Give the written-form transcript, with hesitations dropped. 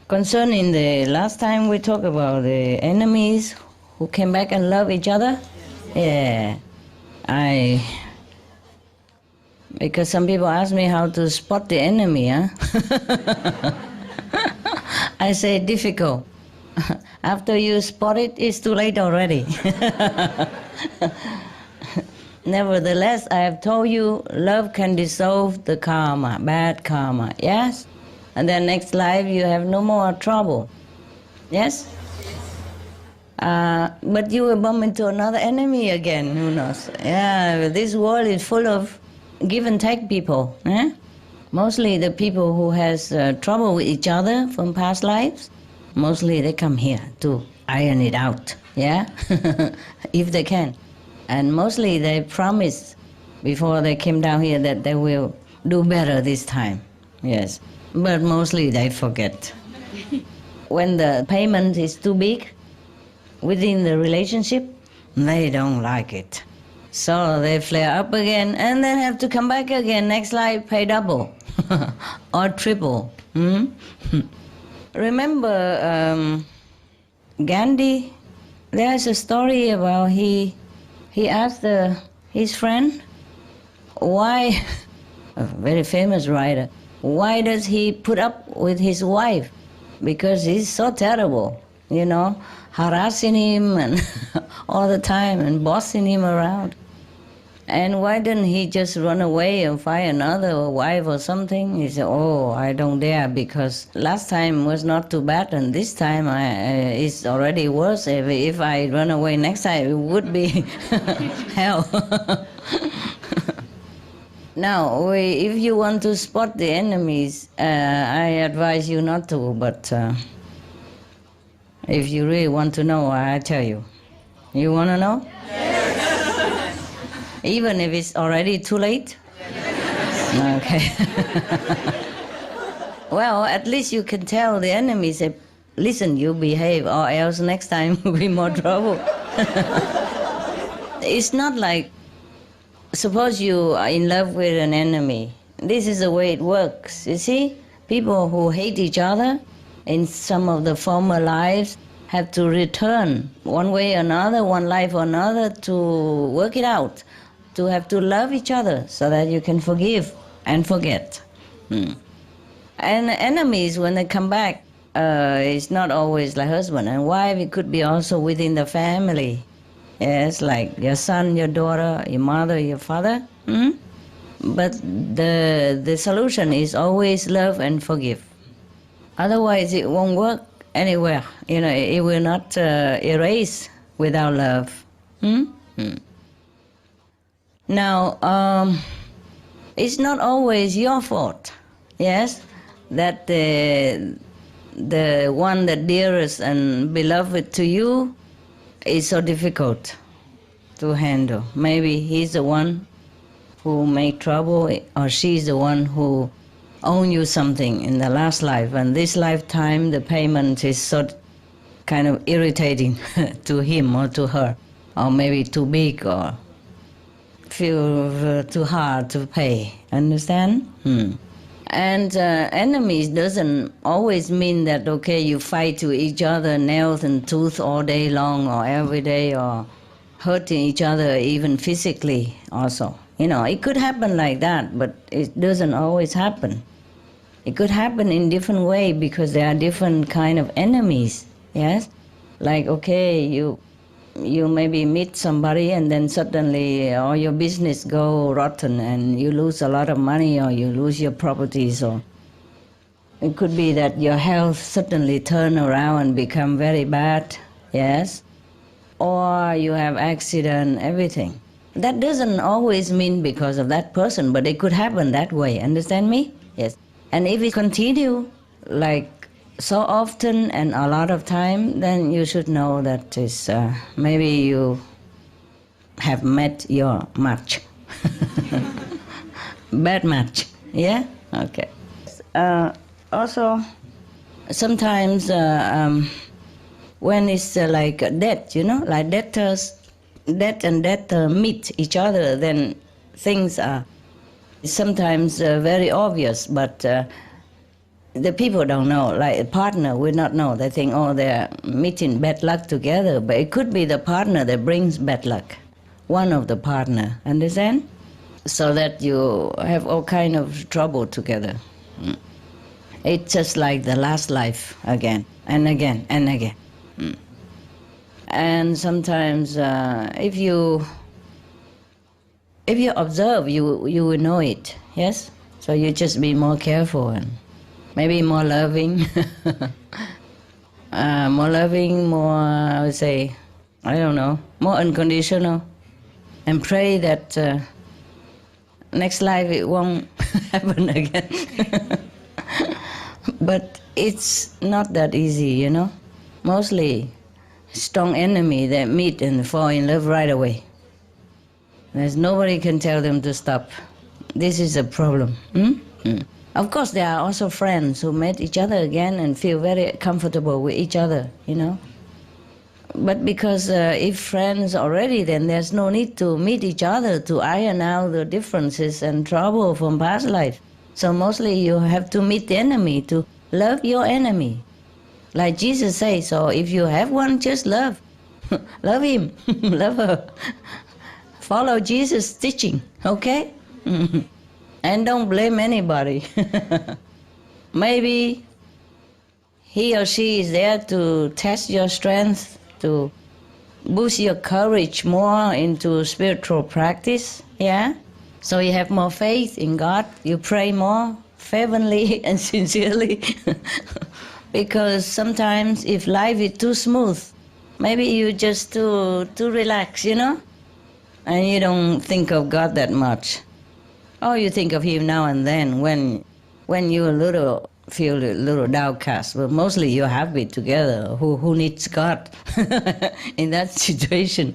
Concerning the last time we talked about the enemies who came back and love each other, yeah, because some people ask me how to spot the enemy, huh? I say difficult. After you spot it, it's too late already. Nevertheless, I have told you, love can dissolve the karma, bad karma, yes? And then next life you have no more trouble, yes? But you will bump into another enemy again, who knows? Yeah, this world is full of give and take people, eh? Mostly the people who has trouble with each other from past lives, mostly they come here to iron it out, yeah? If they can. And mostly they promise before they came down here that they will do better this time, yes. But mostly they forget. When the payment is too big within the relationship, they don't like it. So they flare up again and then have to come back again. Next life, pay double or triple. Remember Gandhi? There's a story about he asked his friend, why, a very famous writer, why does he put up with his wife? Because he's so terrible, you know, harassing him and all the time and bossing him around. And why didn't he just run away and find another wife or something? He said, oh, I don't dare, because last time was not too bad and this time it's already worse. If I run away next time, it would be hell. Now, if you want to spot the enemies, I advise you not to, but if you really want to know, I tell you. You want to know? Even if it's already too late? Okay. Well, at least you can tell the enemy, say, listen, you behave, or else next time will be more trouble. It's not like, suppose you are in love with an enemy. This is the way it works. You see, people who hate each other in some of the former lives have to return one way or another, one life or another, to work it out, to have to love each other so that you can forgive and forget. And enemies, when they come back, it's not always like husband and wife. It could be also within the family. Yes, like your son, your daughter, your mother, your father. But the solution is always love and forgive. Otherwise, it won't work anywhere. You know, it will not erase without love. Now, it's not always your fault, yes, that the one that dearest and beloved to you is so difficult to handle. Maybe he's the one who made trouble, or she's the one who owned you something in the last life, and this lifetime the payment is so kind of irritating to him or to her, or maybe too big, or feel too hard to pay. Understand? And enemies doesn't always mean that, okay, you fight to each other, nails and tooth all day long or every day, or hurting each other even physically also. You know, it could happen like that, but it doesn't always happen. It could happen in different way because there are different kind of enemies, yes? Like, okay, you maybe meet somebody and then suddenly all your business go rotten and you lose a lot of money, or you lose your properties, or it could be that your health suddenly turn around and become very bad, yes? Or you have accident, everything. That doesn't always mean because of that person, but it could happen that way, understand me? Yes. And if it continue like so often and a lot of time, then you should know that is maybe you have met your match. Bad match, yeah? Okay. Also, sometimes when it's like death, you know, like death and death meet each other, then things are sometimes very obvious, but the people don't know, like a partner will not know. They think, oh, they're meeting bad luck together, but it could be the partner that brings bad luck. One of the partner, understand? So that you have all kind of trouble together. It's just like the last life again and again and again. And sometimes if you observe, you will know it, yes? So you just be more careful and maybe more loving, more, I would say, I don't know, more unconditional, and pray that next life it won't happen again. But it's not that easy, you know. Mostly strong enemy that meet and fall in love right away. There's nobody can tell them to stop. This is a problem. Of course, there are also friends who met each other again and feel very comfortable with each other, you know. But because if friends already, then there's no need to meet each other to iron out the differences and trouble from past life. So mostly you have to meet the enemy, to love your enemy. Like Jesus says, so if you have one, just love. Love him, love her. Follow Jesus' teaching, okay? And don't blame anybody. Maybe he or she is there to test your strength, to boost your courage more into spiritual practice, yeah? So you have more faith in God, you pray more fervently and sincerely. Because sometimes if life is too smooth, maybe you just too relaxed, you know? And you don't think of God that much. Or you think of him now and then when you feel a little downcast, but mostly you're happy together. Who needs God in that situation?